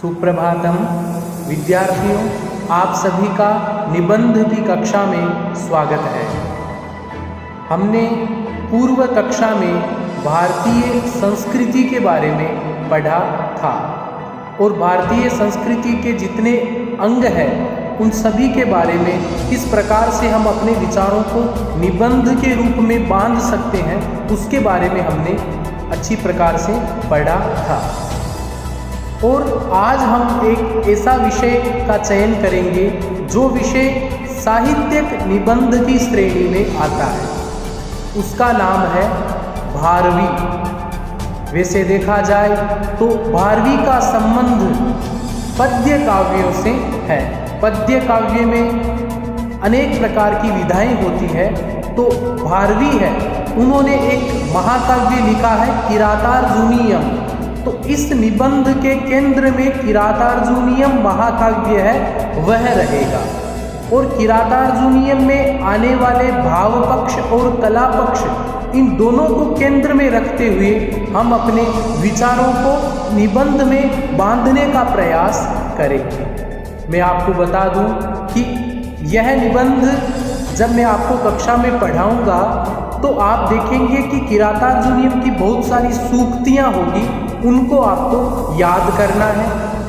सुप्रभातम विद्यार्थियों, आप सभी का निबंध की कक्षा में स्वागत है। हमने पूर्व कक्षा में भारतीय संस्कृति के बारे में पढ़ा था और भारतीय संस्कृति के जितने अंग हैं उन सभी के बारे में किस प्रकार से हम अपने विचारों को निबंध के रूप में बांध सकते हैं उसके बारे में हमने अच्छी प्रकार से पढ़ा था। और आज हम एक ऐसा विषय का चयन करेंगे जो विषय साहित्यिक निबंध की श्रेणी में आता है। उसका नाम है भारवी। वैसे देखा जाए तो भारवी का संबंध पद्य काव्यों से है। पद्य काव्य में अनेक प्रकार की विधाएं होती है, तो भारवी है उन्होंने एक महाकाव्य लिखा है किरातार्जुनीयम। तो इस निबंध के केंद्र में किरातार्जुनीयम महाकाव्य है वह रहेगा और किरातार्जुनीयम में आने वाले भाव पक्ष और कला पक्ष इन दोनों को केंद्र में रखते हुए हम अपने विचारों को निबंध में बांधने का प्रयास करेंगे। मैं आपको बता दूं कि यह निबंध जब मैं आपको कक्षा में पढ़ाऊंगा तो आप देखेंगे कि किरातार्जुनीयम की बहुत सारी सूक्तियाँ होगी, उनको आपको याद करना है।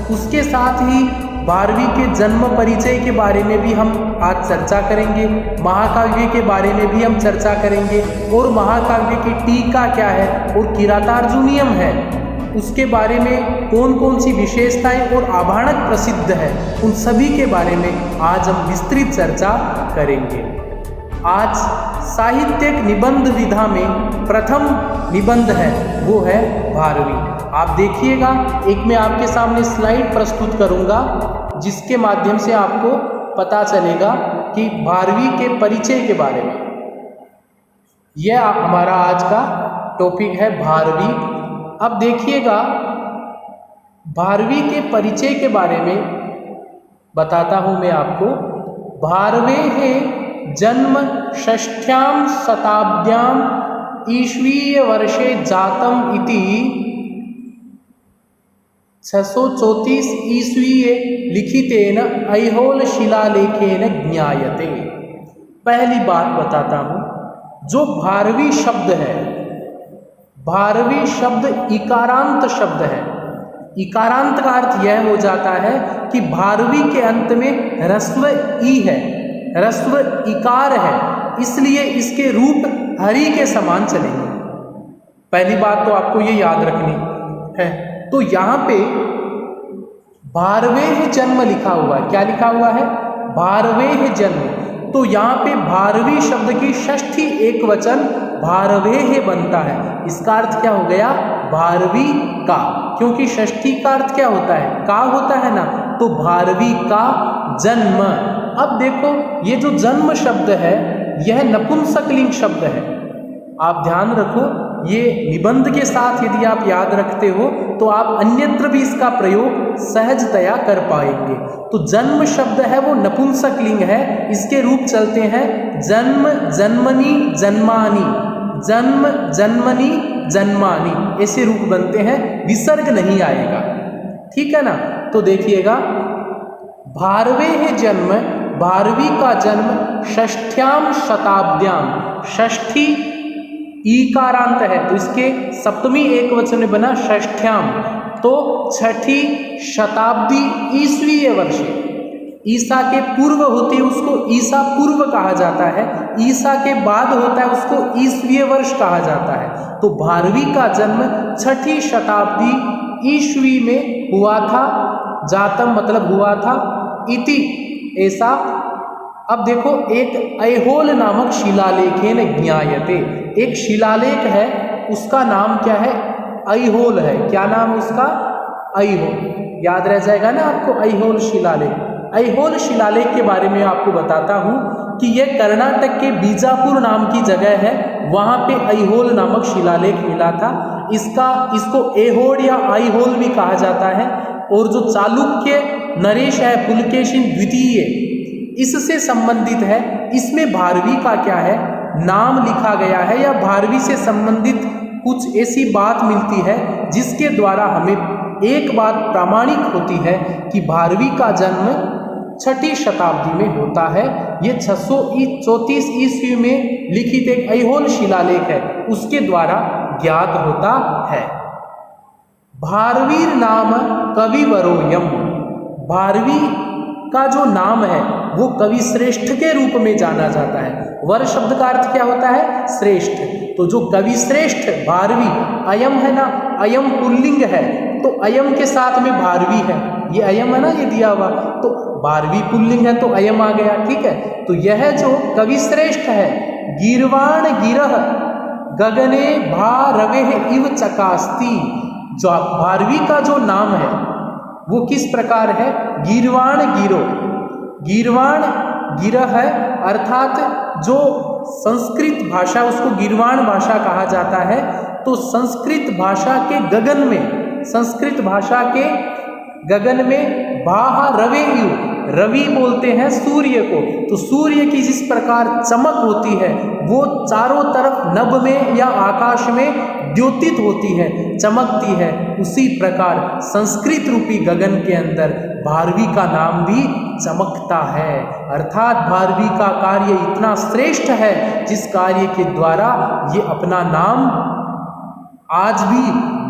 उसके साथ ही भारवी के जन्म परिचय के बारे में भी हम आज चर्चा करेंगे, महाकाव्य के बारे में भी हम चर्चा करेंगे और महाकाव्य की टीका क्या है और किरातार्जुनीयम है उसके बारे में कौन कौन सी विशेषताएं और आभाणक प्रसिद्ध है, उन सभी के बारे में आज हम विस्तृत चर्चा करेंगे। आज साहित्यिक निबंध विधा में प्रथम निबंध है वो है भारवी। आप देखिएगा, एक मैं आपके सामने स्लाइड प्रस्तुत करूंगा जिसके माध्यम से आपको पता चलेगा कि भारवी के परिचय के बारे में। यह हमारा आज का टॉपिक है भारवी। अब देखिएगा, भारवी के परिचय के बारे में बताता हूं मैं आपको। भारवे है जन्म षष्ठ्याम शताब्द्याम ईस्वीय वर्षे जातम इति 634 ईस्वीये लिखितेन ऐहोल शिलालेखेन ज्ञायते। पहली बात बताता हूं, जो भारवी शब्द है, भारवी शब्द इकारांत शब्द है। इकारांत का अर्थ यह हो जाता है कि भारवी के अंत में ह्रस्व ई है, ह्रस्व इकार है, इसलिए इसके रूप हरि के समान चलेंगे। पहली बात तो आपको ये याद रखनी है। तो यहाँ पे भारवेह जन्म लिखा हुआ है। क्या लिखा हुआ है? भारवेह जन्म। तो यहाँ पे भारवी शब्द की षष्ठी एक वचन भारवेह बनता है। इसका अर्थ क्या हो गया? भारवी का, क्योंकि षष्ठी का अर्थ क्या होता है? का होता है ना, तो भारवी का जन्म। अब देखो, ये जो जन्म शब्द है यह नपुंसकलिंग शब्द है। आप ध्यान रखो, ये निबंध के साथ यदि आप याद रखते हो तो आप अन्यत्र भी इसका प्रयोग सहजतया कर पाएंगे। तो जन्म शब्द है वो नपुंसकलिंग है। इसके रूप चलते हैं जन्म, जन्मनी, जन्मानी, जन्म, जन्मनी, जन्मानी, ऐसे रूप बनते हैं, विसर्ग नहीं आएगा। ठीक है ना? तो देखिएगा, भारवे है जन्म, भारवी का जन्म षष्ठ्याम शताब्द्याम, षष्ठी ईकारांत है तो इसके सप्तमी एक वचन में बना षष्ठ्याम, तो छठी शताब्दी ईस्वीय वर्ष। ईसा के पूर्व होते हैं उसको ईसा पूर्व कहा जाता है, ईसा के बाद होता है उसको ईस्वीय वर्ष कहा जाता है। तो भारवी का जन्म छठी शताब्दी ईस्वी में हुआ था। जातम मतलब हुआ था, इति ऐसा। अब देखो, एक ऐहोल नामक शिलालेखेन ज्ञायते। एक शिलालेख है, उसका नाम क्या है? ऐहोल है। क्या नाम है उसका? ऐहोल। याद रह जाएगा ना आपको, ऐहोल शिलालेख। ऐहोल शिलालेख के बारे में आपको बताता हूं कि यह कर्नाटक के बीजापुर नाम की जगह है, वहां पे ऐहोल नामक शिलालेख मिला था। इसको ऐहोल या ऐहोल भी कहा जाता है। और जो चालुक्य नरेश है, पुलकेशिन द्वितीय, इससे संबंधित है। इसमें भारवी का क्या है? नाम लिखा गया है या भारवी से संबंधित कुछ ऐसी बात मिलती है जिसके द्वारा हमें एक बात प्रामाणिक होती है कि भारवी का जन्म 6ठी शताब्दी में होता है। ये 634 ईस्वी में लिखित एक ऐहोल शिलालेख है, उसके द्वारा ज्ञात होता है। भारवीर नाम कविवरोयम, भारवी का जो नाम है वो कवि श्रेष्ठ के रूप में जाना जाता है। वर शब्द का अर्थ क्या होता है? श्रेष्ठ। तो जो कवि श्रेष्ठ भारवी, अयम है ना, अयम पुल्लिंग है, तो अयम के साथ में भारवी है, ये अयम है ना, ये दिया हुआ, तो भारवी पुल्लिंग है तो अयम आ गया, ठीक है। तो यह जो कवि श्रेष्ठ है, गीर्वाण गिरह गगने भारवे इव चकास्ती, जो भारवी का जो नाम है वो किस प्रकार है? गीर्वाण गिरो, गीर्वाण गिरह है, अर्थात जो संस्कृत भाषा, उसको गीर्वाण भाषा कहा जाता है। तो संस्कृत भाषा के गगन में, संस्कृत भाषा के गगन में बाह रवे यु, रवि बोलते हैं सूर्य को, तो सूर्य की जिस प्रकार चमक होती है वो चारों तरफ नभ में या आकाश में द्योतित होती है, चमकती है, उसी प्रकार संस्कृत रूपी गगन के अंदर भारवी का नाम भी चमकता है। अर्थात भारवी का कार्य इतना श्रेष्ठ है जिस कार्य के द्वारा ये अपना नाम आज भी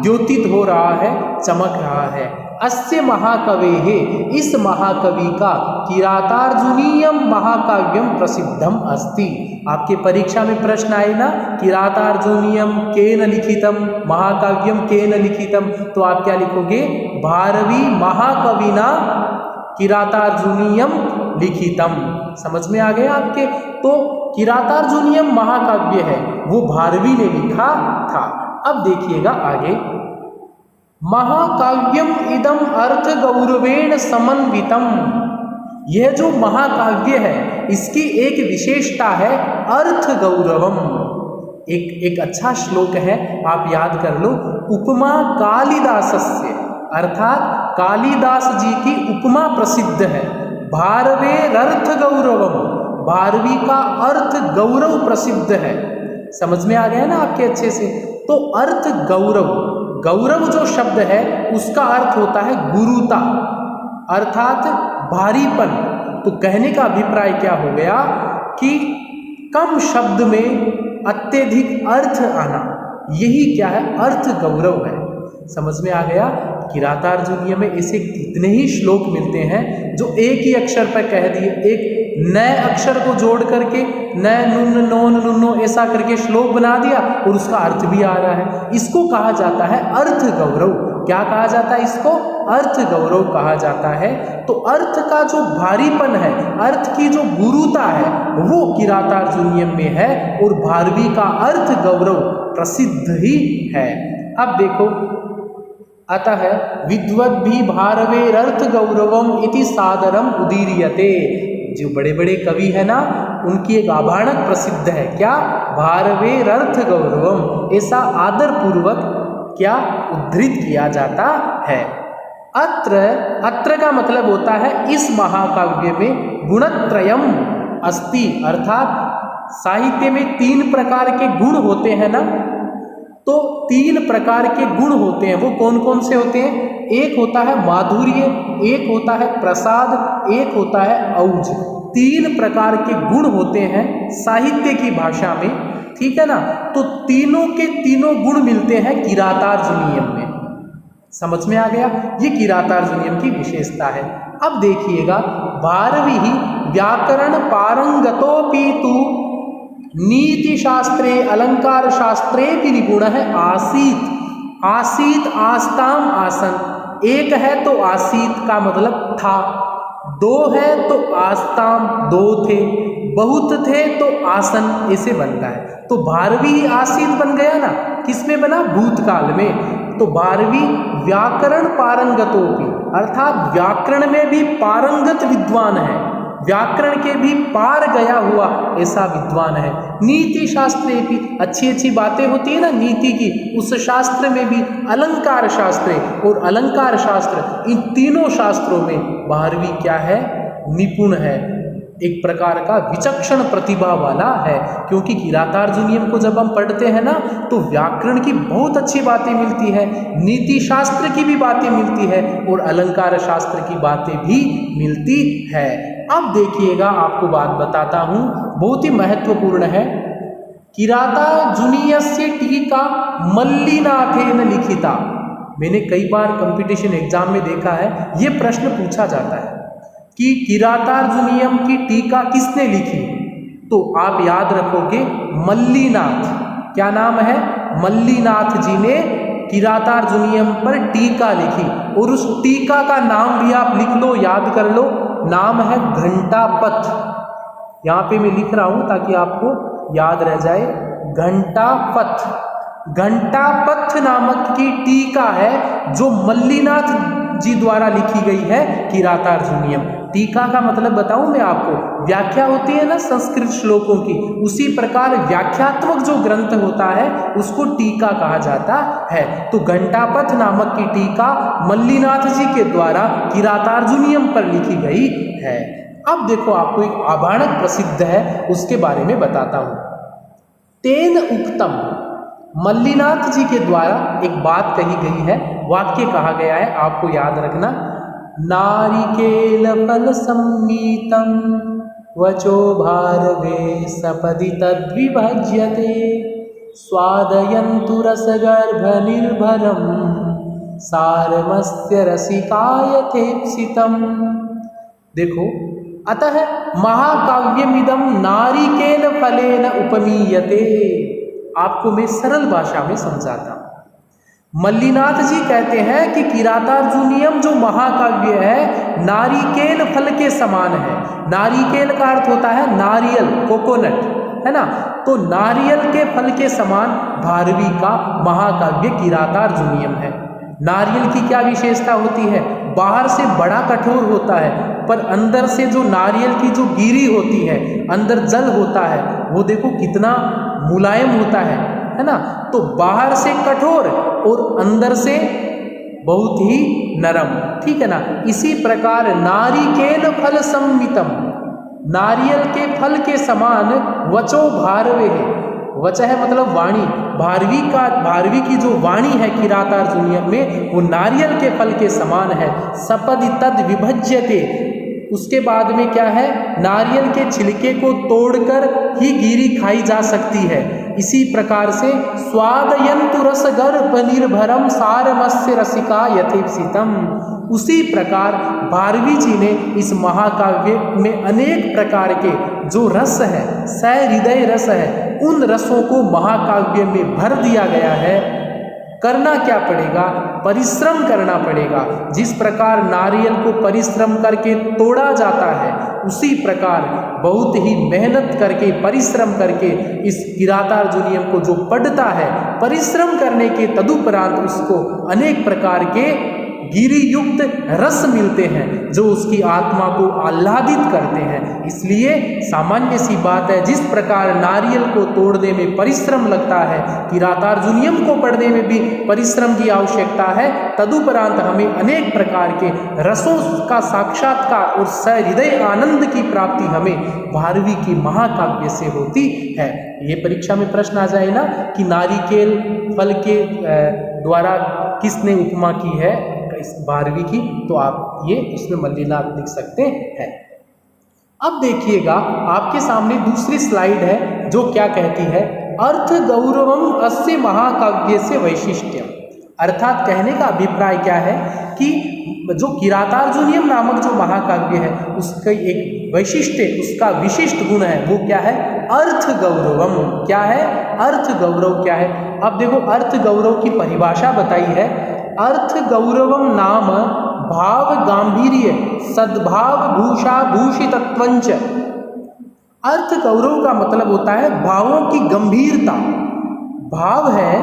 द्योतित हो रहा है, चमक रहा है। अस्य महाकवेः, इस महाकवि का किरातार्जुनीयम महाकाव्यम प्रसिद्धम अस्ति। आपके परीक्षा में प्रश्न आए ना, किरातार्जुनीयम केन लिखितम, महाकाव्यम केन लिखितम, तो आप क्या लिखोगे? भारवी महाकविना किरातार्जुनीयम लिखितम। समझ में आ गया आपके? तो किरातार्जुनीयम महाकाव्य है वो भारवी ने लिखा था। अब देखिएगा आगे, महाकाव्यम इदम अर्थ गौरवेण समन्वितम, यह जो महाकाव्य है इसकी एक विशेषता है अर्थ गौरवम। एक अच्छा श्लोक है, आप याद कर लो, उपमा कालिदासस्य, अर्थात कालिदास जी की उपमा प्रसिद्ध है। भारवेरर्थ गौरवम, भारवी का अर्थ गौरव प्रसिद्ध है। समझ में आ गया ना आपके अच्छे से? तो अर्थ गौरव, गौरव जो शब्द है उसका अर्थ होता है गुरुता, अर्थात भारीपन। तो कहने का अभिप्राय क्या हो गया कि कम शब्द में अत्यधिक अर्थ आना, यही क्या है? अर्थ गौरव है। समझ में आ गया? किरातार्जुनीय में ऐसे कितने ही श्लोक मिलते हैं जो एक ही अक्षर पर कह दिए, एक नए अक्षर को जोड़ करके नए नुन नोन नुनो ऐसा करके श्लोक बना दिया और उसका अर्थ भी आ रहा है। इसको कहा जाता है अर्थ गौरव। क्या कहा जाता है इसको? अर्थ गौरव कहा जाता है। तो अर्थ का जो भारीपन है, अर्थ की जो गुरुता है वो किरातार्जुनीयम में है और भारवी का अर्थ गौरव प्रसिद्ध ही है। अब देखो, अतः विद्वद्भि भारवेरर्थ गौरवम इति सादरम उदीर्यते। जो बड़े बड़े कवि है ना, उनकी एक आभाणक प्रसिद्ध है, क्या? भारवेरर्थ गौरवम, ऐसा आदर पूर्वक क्या उद्धृत किया जाता है। अत्र का मतलब होता है इस महाकाव्य में गुणत्रयम अस्ति, अर्थात साहित्य में 3 प्रकार के गुण होते हैं ना, तो 3 प्रकार के गुण होते हैं। वो कौन कौन से होते हैं? एक होता है माधुर्य, एक होता है प्रसाद, एक होता है औज। 3 प्रकार के गुण होते हैं साहित्य की भाषा में, ठीक है ना। तो तीनों के तीनों गुण मिलते हैं किरातार्जुनीयम में। समझ में आ गया? ये किरातार्जुनीयम की विशेषता है। अब देखिएगा, भारवी व्याकरण पारंगतोऽपितु नीति शास्त्रे अलंकार शास्त्रे भी निपुण है। आसीत, आसीत आस्ताम आसन, एक है तो आसीत का मतलब था, 2 है तो आस्ताम 2 थे, बहुत थे तो आसन, ऐसे बनता है। तो भारवी आसीत बन गया ना, किसमें बना? भूतकाल में। तो भारवी व्याकरण पारंगतोपि, अर्थात व्याकरण में भी पारंगत विद्वान है, व्याकरण के भी पार गया हुआ ऐसा विद्वान है। नीति शास्त्रे भी, अच्छी अच्छी बातें होती है ना नीति की, उस शास्त्र में भी अलंकार शास्त्र और अलंकार शास्त्र, इन तीनों शास्त्रों में भारवी क्या है? निपुण है। एक प्रकार का विचक्षण प्रतिभा वाला है, क्योंकि किरातार्जुनीयम को जब हम पढ़ते हैं ना तो व्याकरण की बहुत अच्छी बातें मिलती है, नीति शास्त्र की भी बातें मिलती है और अलंकार शास्त्र की बातें भी मिलती है। अब देखिएगा, आपको बात बताता हूँ, बहुत ही महत्वपूर्ण है। किरातार्जुनीयस्य टीका मल्लिनाथेन लिखिता। मैंने कई बार कंपटीशन एग्जाम में देखा है, ये प्रश्न पूछा जाता है कि किरातार्जुनीयम की टीका किसने लिखी, तो आप याद रखोगे मल्लिनाथ। क्या नाम है? मल्लिनाथ जी ने किरातार्जुनीयम पर टीका लिखी, और उस टीका का नाम भी आप लिख लो, याद कर लो, नाम है घंटापथ। यहाँ पे मैं लिख रहा हूँ ताकि आपको याद रह जाए, घंटापथ। घंटापथ नामक की टीका है जो मल्लिनाथ जी द्वारा लिखी गई है किरातार्जुनीयम। टीका का मतलब बताऊं मैं आपको, व्याख्या होती है ना संस्कृत श्लोकों की, उसी प्रकार व्याख्यात्मक जो ग्रंथ होता है उसको टीका कहा जाता है। तो घंटापथ नामक की टीका मल्लिनाथ जी के द्वारा किरातार्जुनीयम पर लिखी गई है। अब देखो, आपको एक आभाणक प्रसिद्ध है उसके बारे में बताता हूं। तेन उक्तम, मल्लिनाथ जी के द्वारा एक बात कही गई है, वाक्य कहा गया है, आपको याद रखना। नारिकेल फल सम्मीतम वचो भारवे सपदि तद्विभज्यते स्वादयन्तु रसगर्भ निर्भरम सारमस्य रसिकायथेप्सितम। देखो, अतः महाकाव्यमिदं नारिकेल फलेन उपमीयते। आपको मैं सरल भाषा में समझाता हूं। मल्लिनाथ जी कहते हैं कि किरातार्जुनीयम जो महाकाव्य है नारिकेल फल के समान है। नारिकेल का अर्थ होता है नारियल, कोकोनट, है ना। तो नारियल के फल के समान भारवी का महाकाव्य किरातार्जुनीयम है। नारियल की क्या विशेषता होती है? बाहर से बड़ा कठोर होता है, पर अंदर से जो नारियल की जो गिरी होती है, अंदर जल होता है, वो देखो कितना मुलायम होता है ना। तो बाहर से कठोर और अंदर से बहुत ही नरम, ठीक है ना। इसी प्रकार नारिकेल फल सम्मितम, नारियल के फल के समान वचो भारवे है। वच है मतलब वाणी, भारवी की जो वाणी है किरातार्जुनीयम में वो नारियल के फल के समान है। सपदि तद विभज्यते, उसके बाद में क्या है, नारियल के छिलके को तोड़कर ही गिरी खाई जा सकती है। इसी प्रकार से स्वादयन्तु रसगर्भ निर्भरम सारमस्य रसिका यथेप्सितम, उसी प्रकार भारवी जी ने इस महाकाव्य में अनेक प्रकार के जो रस है, सहृदय रस है, उन रसों को महाकाव्य में भर दिया गया है। करना क्या पड़ेगा? परिश्रम करना पड़ेगा। जिस प्रकार नारियल को परिश्रम करके तोड़ा जाता है, उसी प्रकार बहुत ही मेहनत करके, परिश्रम करके इस किरातार्जुनीयम को जो पढ़ता है, परिश्रम करने के तदुपरांत उसको अनेक प्रकार के गिरी युक्त रस मिलते हैं जो उसकी आत्मा को आह्लादित करते हैं। इसलिए सामान्य सी बात है, जिस प्रकार नारियल को तोड़ने में परिश्रम लगता है, किरातार्जुनीयम को पढ़ने में भी परिश्रम की आवश्यकता है। तदुपरांत हमें अनेक प्रकार के रसों का साक्षात्कार और सहृदय आनंद की प्राप्ति हमें भारवी की महाकाव्य से होती है। ये परीक्षा में प्रश्न आ जाए ना कि नारिकेल फल के द्वारा किसने उपमा की है इस भारवी की, तो आप ये इसमें मल्लिनाथ लिख सकते हैं। अब देखिएगा, आपके सामने दूसरी स्लाइड है जो क्या कहती है, अर्थ गौरवम अस्य महाकाव्य से वैशिष्ट्य। अर्थात कहने का अभिप्राय क्या है कि जो किरातार्जुनीयम नामक जो महाकाव्य है उसका एक वैशिष्ट्य, उसका विशिष्ट गुण है, वो क्या है? अर्थ गौरवम। क्या है? अर्थ गौरव क्या है? अब देखो, अर्थ गौरव की परिभाषा बताई है। अर्थ गौरवम नाम भाव गांभीर्य सद्भाव भूषा भूषितत्वंच। अर्थ गौरव का मतलब होता है भावों की गंभीरता। भाव है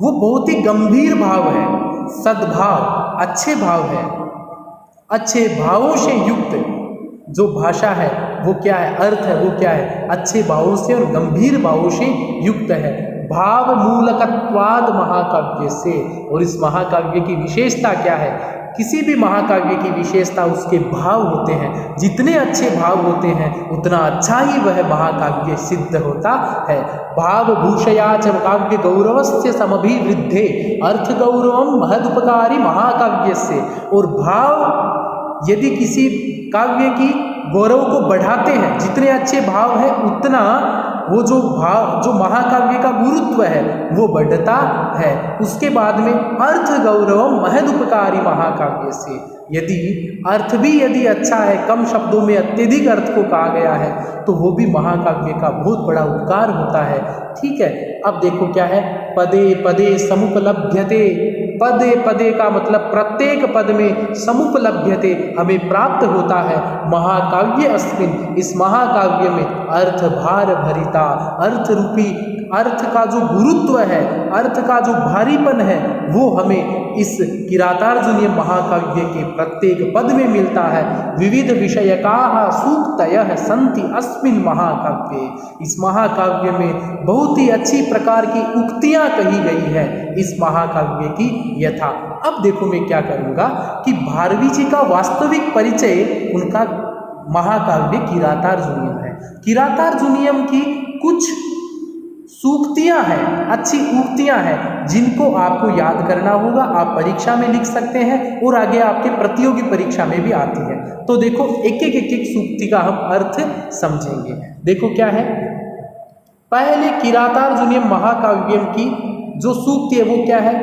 वो बहुत ही गंभीर भाव है, सद्भाव अच्छे भाव है, अच्छे भावों से युक्त जो भाषा है वो क्या है, अर्थ है वो क्या है, अच्छे भावों से और गंभीर भावों से युक्त है। भाव मूलकत्वाद महाकाव्य से, और इस महाकाव्य की विशेषता क्या है? किसी भी महाकाव्य की विशेषता उसके भाव होते हैं, जितने अच्छे भाव होते हैं उतना अच्छा ही वह महाकाव्य सिद्ध होता है। भाव भूषया च काव्य गौरवस्य समभिवृद्धे अर्थ गौरवम महदुपकारी महाकाव्यस्य। और भाव यदि किसी काव्य की गौरव को बढ़ाते हैं, जितने अच्छे भाव है उतना वो जो भाव जो महाकाव्य का गुरुत्व है वो बढ़ता है। उसके बाद में अर्थ गौरवम महदुपकारी महाकाव्य से, यदि अर्थ भी यदि अच्छा है, कम शब्दों में अत्यधिक अर्थ को कहा गया है, तो वो भी महाकाव्य का बहुत बड़ा उपकार होता है। ठीक है, अब देखो क्या है, पदे पदे समुपलभ्यते। पदे पदे का मतलब प्रत्येक पद में समुपलभ्यते हमें प्राप्त होता है। महाकाव्य अस्मिन्, इस महाकाव्य में अर्थ भार भरिता, अर्थ रूपी, अर्थ का जो गुरुत्व है, अर्थ का जो भारीपन है वो हमें इस किरातार्जुनीय महाकाव्य के प्रत्येक पद में मिलता है। विविध विषयकाः सूक्तयः सन्ति अस्मिन् महाकाव्ये। इस महाकाव्य में बहुत ही अच्छी प्रकार की उक्तियां कही गई है इस महाकाव्य की यथा। अब देखो मैं क्या करूँगा कि भारवी जी का वास्तविक परिचय उनका महाकाव्य किरातार्जुनीयम है। किरातार्जुनीयम की कुछ सूक्तियां हैं, अच्छी उक्तियां हैं, जिनको आपको याद करना होगा। आप परीक्षा में लिख सकते हैं और आगे आपके प्रतियोगी परीक्षा में भी आती है। तो देखो एक एक सूक्ति का हम अर्थ समझेंगे। देखो क्या है, पहले किरातार्जुनीयम महाकाव्यम की जो सूक्ति है वो क्या है,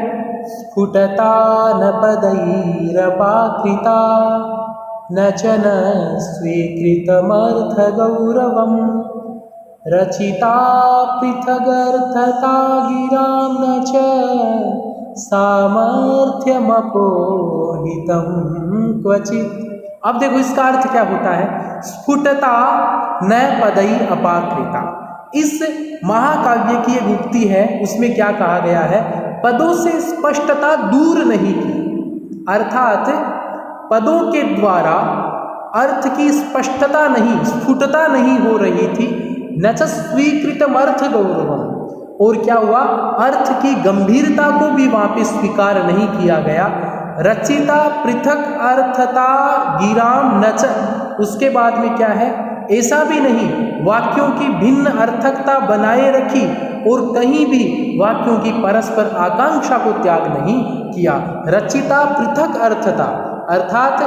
स्फुटता न पदैरपाकृता न च न स्वीकृतमर्थ गौरवम रचिता पृथगर्थता गिरां न च सामर्थ्यमपोहितं क्वचित्। अब देखो इसका अर्थ क्या होता है, स्फुटता न पदई अपाकृता। इस महाकाव्य की एक उक्ति है, उसमें क्या कहा गया है, पदों से स्पष्टता दूर नहीं की, अर्थात पदों के द्वारा अर्थ की स्पष्टता नहीं, स्फुटता नहीं हो रही थी। न च स्वीकृतम अर्थ गौरवम, और क्या हुआ, अर्थ की गंभीरता को भी वहां पे स्वीकार नहीं किया गया। रचिता पृथक अर्थता गिराम न च, उसके बाद में क्या है, ऐसा भी नहीं वाक्यों की भिन्न अर्थकता बनाए रखी और कहीं भी वाक्यों की परस्पर आकांक्षा को त्याग नहीं किया। रचिता पृथक अर्थता, अर्थात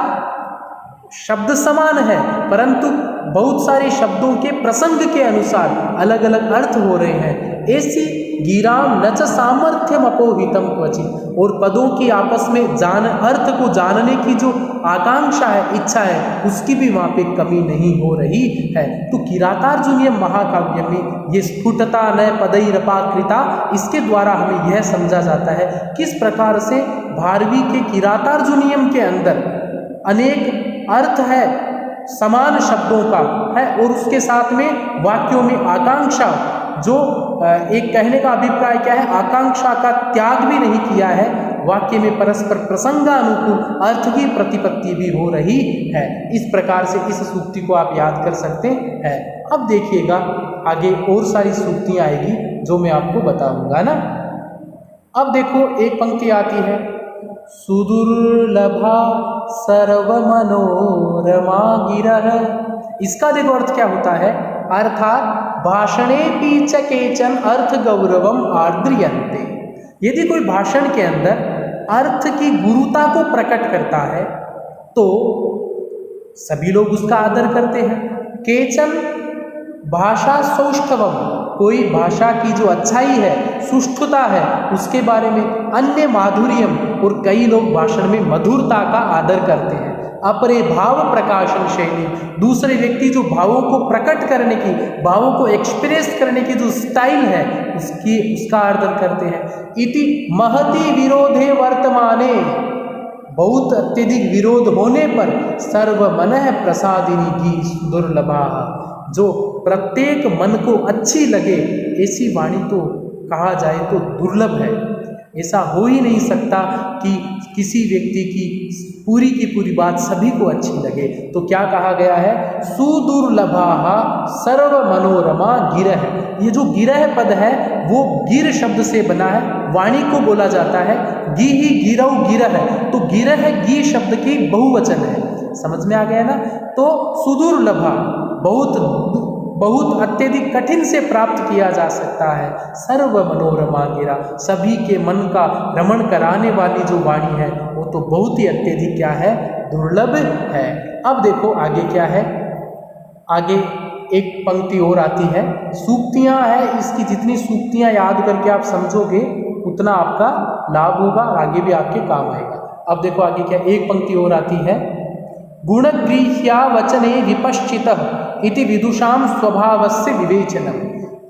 शब्द समान है परंतु बहुत सारे शब्दों के प्रसंग के अनुसार अलग अलग अर्थ हो रहे हैं। ऐसी गिराम न च सामर्थ्यम अपोहितम क्वचित्, और पदों की आपस में अर्थ को जानने की जो आकांक्षा है, इच्छा है, उसकी भी वहाँ पे कमी नहीं हो रही है। तो किरातार्जुनीय महाकाव्य में ये स्फुटता न पदैरपाकृता, इसके द्वारा हमें यह समझा जाता है किस प्रकार से भारवी के किरातार्जुनीयम के अंदर अनेक अर्थ है, समान शब्दों का है, और उसके साथ में वाक्यों में आकांक्षा, जो एक कहने का अभिप्राय क्या है, आकांक्षा का त्याग भी नहीं किया है, वाक्य में परस्पर प्रसंगानुकूल अर्थ की प्रतिपत्ति भी हो रही है। इस प्रकार से इस सूक्ति को आप याद कर सकते हैं। अब देखिएगा आगे और सारी सूक्तियाँ आएगी जो मैं आपको बताऊंगा ना। अब देखो एक पंक्ति आती है, सुदुर्लभा सर्वमनोरमा गिरः। इसका देखो अर्थ क्या होता है, अर्थात भाषणे पीच केचन अर्थ गौरवम आर्द्रियन्ते। यदि कोई भाषण के अंदर अर्थ की गुरुता को प्रकट करता है तो सभी लोग उसका आदर करते हैं। केचन भाषा सौष्ठवम, कोई भाषा की जो अच्छाई है, सुष्ठुता है, उसके बारे में, अन्य माधुर्यम, और कई लोग भाषण में मधुरता का आदर करते हैं। अपरे भाव प्रकाशन शैली, दूसरे व्यक्ति जो भावों को प्रकट करने की, भावों को एक्सप्रेस करने की जो स्टाइल है उसका आदर करते हैं। इति महति विरोधे वर्तमाने, बहुत अत्यधिक विरोध होने पर सर्वमनः प्रसादिनी की सुदुर्लभा, जो प्रत्येक मन को अच्छी लगे ऐसी वाणी तो कहा जाए तो दुर्लभ है। ऐसा हो ही नहीं सकता कि किसी व्यक्ति की पूरी बात सभी को अच्छी लगे। तो क्या कहा गया है, सुदुर्लभाः सर्व मनोरमा गिरह। ये जो गिरह पद है वो गिर शब्द से बना है, वाणी को बोला जाता है। गी ही गिरौ गिरह, तो गिरह गी शब्द की बहुवचन है। समझ में आ गया ना। तो सुदुर्लभा बहुत अत्यधिक कठिन से प्राप्त किया जा सकता है। सर्व मनोरमा गिरा, सभी के मन का रमण कराने वाली जो वाणी है वो तो बहुत ही अत्यधिक क्या है, दुर्लभ है। अब देखो आगे क्या है, आगे एक पंक्ति और आती है, सूक्तियाँ है। इसकी जितनी सूक्तियाँ याद करके आप समझोगे उतना आपका लाभ होगा, आगे भी आपके काम आएगा। अब देखो आगे क्या, एक पंक्ति और आती है, गुणगृह्या वचने विपश्चितः इति विदुषाम स्वभावस्य विवेचनम।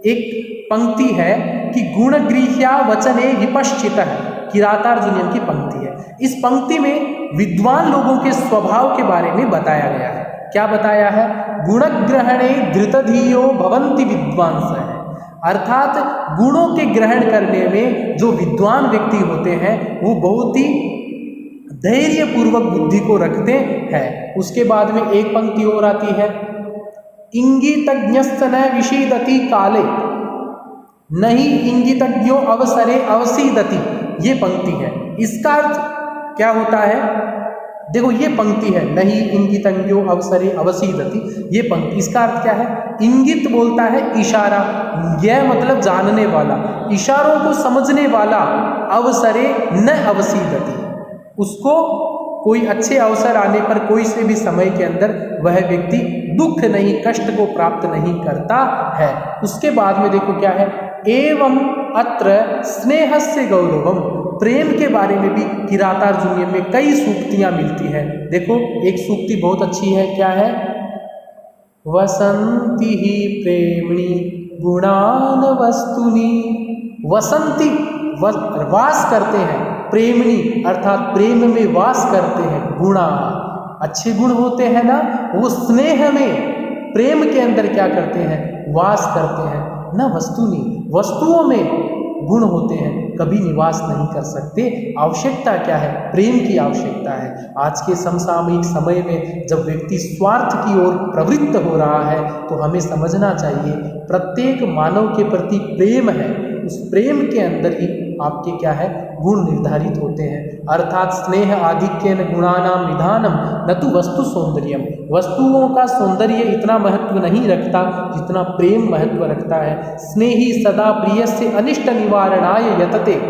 एक पंक्ति है कि गुणगृह्या वचने विपश्चितः, किरातार्जुनीयन की पंक्ति है। इस पंक्ति में विद्वान लोगों के स्वभाव के बारे में बताया गया है। क्या बताया है, गुणग्रहणे धृतधियो भवन्ति विद्वांसः, अर्थात गुणों के ग्रहण करने में जो विद्वान व्यक्ति होते हैं वो बहुत ही धैर्य पूर्वक बुद्धि को रखते हैं। उसके बाद में एक पंक्ति और आती है, इंगितज्ञस्य न विषीदति काले नहीं इंगितज्ञो अवसरे अवसीदति। ये पंक्ति है। इसका अर्थ क्या होता है, देखो ये पंक्ति है, नहीं इंगितज्ञो अवसरे अवसीदति, ये पंक्ति, इसका अर्थ क्या है, इंगित बोलता है इशारा, यह मतलब जानने वाला, इशारों को समझने वाला, अवसरे न अवसीदति, उसको कोई अच्छे अवसर आने पर कोई से भी समय के अंदर वह व्यक्ति दुख नहीं, कष्ट को प्राप्त नहीं करता है। उसके बाद में देखो क्या है, एवं अत्र स्नेहस्य गौरवम, प्रेम के बारे में भी किरातार्जुनीय में कई सूक्तियां मिलती है। देखो एक सूक्ति बहुत अच्छी है, क्या है, वसंति ही प्रेमणि गुणान वस्तुनि, वसंती वास करते हैं, प्रेमणि अर्थात प्रेम में वास करते हैं, गुणा अच्छे गुण होते हैं ना, वो स्नेह में प्रेम के अंदर क्या करते हैं, वास करते हैं न वस्तुनि, वस्तुओं में गुण होते हैं, कभी निवास नहीं कर सकते। आवश्यकता क्या है, प्रेम की आवश्यकता है। आज के समसामयिक समय में जब व्यक्ति स्वार्थ की ओर प्रवृत्त हो रहा है तो हमें समझना चाहिए प्रत्येक मानव के प्रति प्रेम है, उस प्रेम के अंदर ही आपके क्या है, गुण निर्धारित होते हैं। अर्थात स्नेह आधिक्येन गुणानाम निधानम न तो वस्तु सौंदर्यम, वस्तुओं का सौंदर्य इतना महत्व नहीं रखता जितना प्रेम महत्व रखता है। स्नेही सदा प्रियस्य अनिष्ट निवारणाय यतते,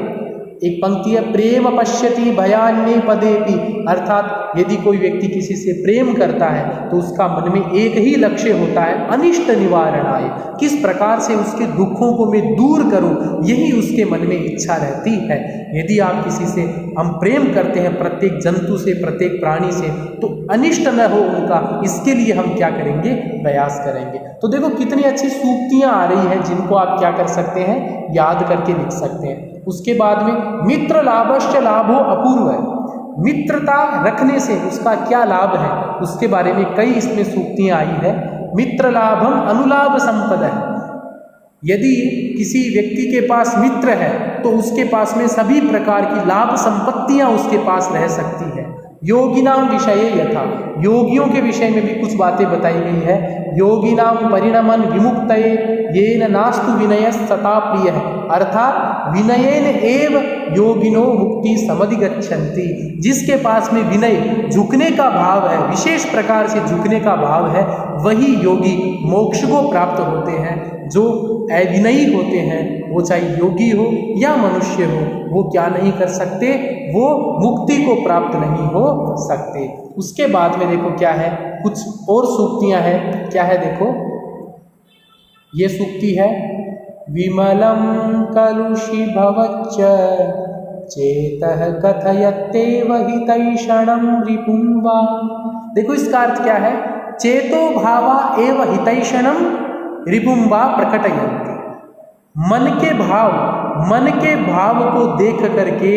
एक पंक्ति है, प्रेम पश्यति भयान्ये पदेपि, अर्थात यदि कोई व्यक्ति किसी से प्रेम करता है तो उसका मन में एक ही लक्ष्य होता है, अनिष्ट निवारणाय, किस प्रकार से उसके दुखों को मैं दूर करूं, यही उसके मन में इच्छा रहती है। यदि आप किसी से हम प्रेम करते हैं, प्रत्येक जंतु से, प्रत्येक प्राणी से, तो अनिष्ट न हो उनका, इसके लिए हम क्या करेंगे, प्रयास करेंगे। तो देखो कितनी अच्छी सूक्तियां आ रही हैं जिनको आप क्या कर सकते हैं, याद करके लिख सकते हैं। उसके बाद में मित्र लाभश्च लाभो अपूर्व है, मित्रता रखने से उसका क्या लाभ है, उसके बारे में कई इसमें सूक्तियां आई है। मित्र लाभम अनुलाभ संपद है, यदि किसी व्यक्ति के पास मित्र है तो उसके पास में सभी प्रकार की लाभ संपत्तियां उसके पास रह सकती है। योगिनाम विषये यथा, योगियों के विषय में भी कुछ बातें बताई गई है। योगिनाम परिणमन विमुक्तये येन नास्तु विनय सता प्रिय है, अर्थात विनयेन एव योगिनो मुक्ति समधिगच्छन्ति, जिसके पास में विनय झुकने का भाव है, विशेष प्रकार से झुकने का भाव है, वही योगी मोक्ष को प्राप्त होते हैं। जो अविनयी होते हैं, वो चाहे योगी हो या मनुष्य हो, वो क्या नहीं कर सकते, वो मुक्ति को प्राप्त नहीं हो सकते। उसके बाद में देखो क्या है, कुछ और सूक्तियां हैं, क्या है देखो, ये सूक्ति है, विमलम कलुषि भवच्च चेतः कथयत्येव हितैषणं रिपुं वा। देखो इसका अर्थ क्या है, चेतो भावा एव हितैषणं रिपुं वा प्रकटयन्ति, मन के भाव को देख करके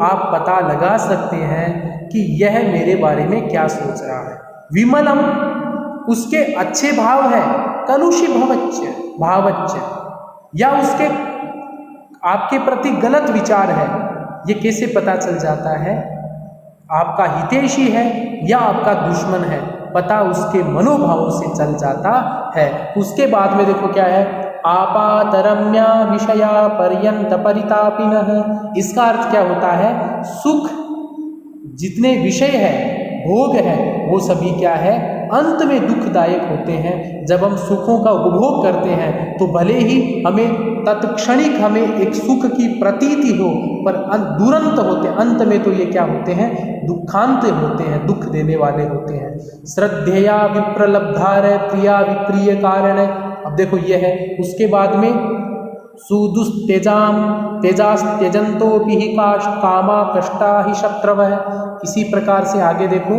आप पता लगा सकते हैं कि यह मेरे बारे में क्या सोच रहा है। विमलम उसके अच्छे भाव है, कलुषि भावच्च या उसके आपके प्रति गलत विचार है। ये कैसे पता चल जाता है, आपका हितैषी है या आपका दुश्मन है, पता उसके मनोभावों से चल जाता है। उसके बाद में देखो क्या है, आपातरम्या विषया पर्यंत परितापिनः। इसका अर्थ क्या होता है, सुख जितने विषय है, भोग है, वो सभी क्या है, अंत में दुखदायक होते हैं। जब हम सुखों का उपभोग करते हैं तो भले ही हमें तत्क्षणिक हमें एक सुख की प्रतीति हो, पर दुरंत होते, अंत में तो ये क्या होते हैं, दुखांत होते हैं, दुख देने वाले होते हैं। श्रद्धेया विप्रलब्धार प्रिया विप्रिय कारण। अब देखो ये है, उसके बाद में सुदुस्तेजाम तेजास्त्यजंतोपि हि कामा कष्टा हि शत्रवः। इसी प्रकार से आगे देखो,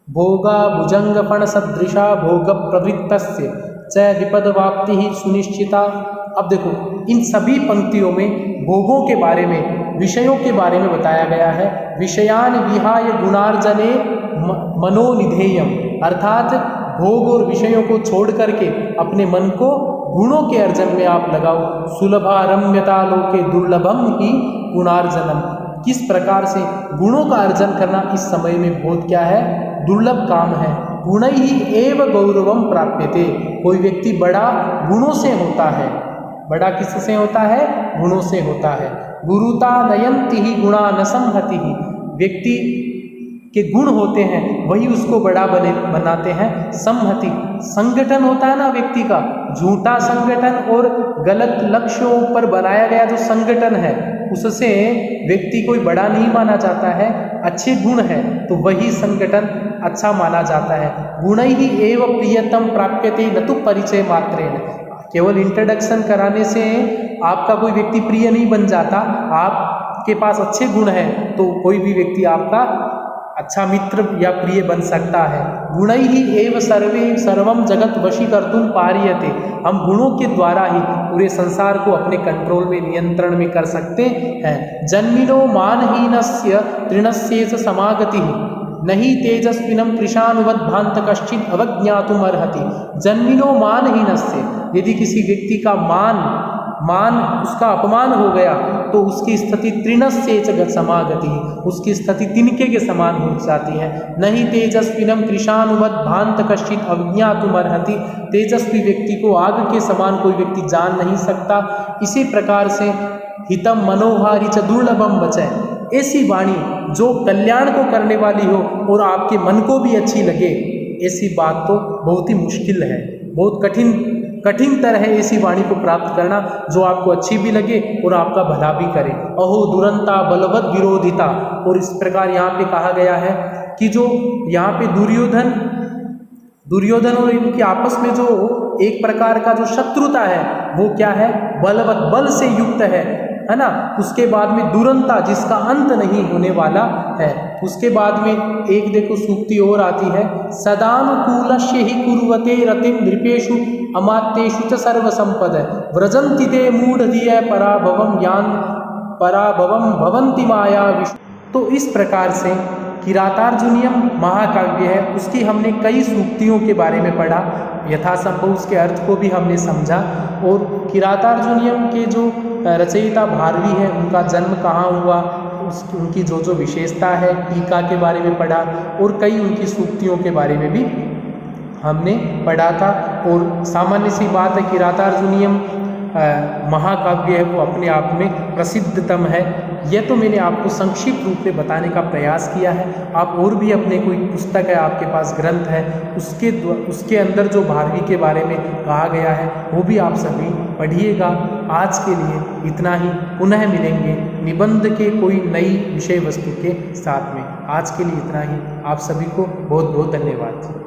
भोगा भुजंग फण सदृशा भोग प्रवृत्तस्य च विपदवाप्ति ही सुनिश्चिता। अब देखो इन सभी पंक्तियों में भोगों के बारे में, विषयों के बारे में बताया गया है। विषयान विहाय गुणार्जने मनोनिधेयम, अर्थात भोग और विषयों को छोड़ करके अपने मन को गुणों के अर्जन में आप लगाओ। सुलभा रम्यता लोके दुर्लभम ही गुणार्जनम। किस प्रकार से गुणों का अर्जन करना इस समय में बहुत क्या है, दुर्लभ काम है। गुण ही एव गौरवम प्राप्यते। कोई व्यक्ति बड़ा गुणों से होता है, बड़ा किससे होता है, गुणों से होता है। गुरुता नयंति ही गुणा न संहति ही। व्यक्ति के गुण होते हैं वही उसको बड़ा बनाते हैं। संहति, संगठन होता है ना व्यक्ति का, झूठा संगठन और गलत लक्ष्यों पर बनाया गया जो संगठन है, उससे व्यक्ति कोई बड़ा नहीं माना जाता है। अच्छे गुण है तो वही संगठन अच्छा माना जाता है। गुण ही एव प्रियतम प्राप्यते न तो परिचय मात्रेण। केवल इंट्रोडक्शन कराने से आपका कोई व्यक्ति प्रिय नहीं बन जाता। आपके पास अच्छे गुण हैं तो कोई भी व्यक्ति आपका अच्छा मित्र या प्रिय बन सकता है। गुण ही एव सर्वम जगत वशीकर्तुम पार्यते। हम गुणों के द्वारा ही पूरे संसार को अपने कंट्रोल में, नियंत्रण में कर सकते हैं। जन्मिनो मानहीनस्य तृणस्येच समागति नहीं तेजस्विनम कृशानुवद भांत कश्चित अवज्ञातुम अर्हति। जन्मिनो मानहीनस्य, यदि किसी व्यक्ति का मान उसका अपमान हो गया तो उसकी स्थिति तृणस्य समागति, उसकी स्थिति तिनके के समान हो जाती है। नहीं तेजस्विनम कृशानुवद भांत कश्चित अवज्ञातुम अर्हति। तेजस्वी व्यक्ति को आग के समान कोई व्यक्ति जान नहीं सकता। इसी प्रकार से हितम मनोहारी च दुर्लभम बचै। ऐसी वाणी जो कल्याण को करने वाली हो और आपके मन को भी अच्छी लगे, ऐसी बात तो बहुत ही मुश्किल है, बहुत कठिन तरह है ऐसी वाणी को प्राप्त करना जो आपको अच्छी भी लगे और आपका भला भी करे। अहो दुरंता बलवत विरोधिता। और इस प्रकार यहाँ पे कहा गया है कि जो यहाँ पे दुर्योधन और इनकी आपस में जो एक प्रकार का जो शत्रुता है वो क्या है, बलवत, बल से युक्त है ना। उसके बाद में दुरंता, जिसका अंत नहीं होने वाला है। उसके बाद में एक देखो सूक्ति और आती है, सदानुकूलस्य ही कुर्वते रतिम नृपेषु अमात्येषु च सर्वसंपद व्रजन्ति ते मूढ़धिय पराभवम भवन्ति माया विष्णु। तो इस प्रकार से किरातार्जुनीयम महाकाव्य है, उसकी हमने कई सूक्तियों के बारे में पढ़ा, यथासंभव उसके अर्थ को भी हमने समझा। और किरातार्जुनीयम के जो रचयिता भारवी है, उनका जन्म कहाँ हुआ, उनकी जो विशेषता है, टीका के बारे में पढ़ा और कई उनकी सूक्तियों के बारे में भी हमने पढ़ा था। और सामान्य सी बात है, किरातार्जुनीयम महाकाव्य है वो अपने आप में प्रसिद्धतम है। यह तो मैंने आपको संक्षिप्त रूप में बताने का प्रयास किया है। आप और भी अपने कोई पुस्तक है, आपके पास ग्रंथ है, उसके अंदर जो भारवी के बारे में कहा गया है वो भी आप सभी पढ़िएगा। आज के लिए इतना ही, पुनः मिलेंगे निबंध के कोई नई विषय वस्तु के साथ में। आज के लिए इतना ही, आप सभी को बहुत बहुत धन्यवाद।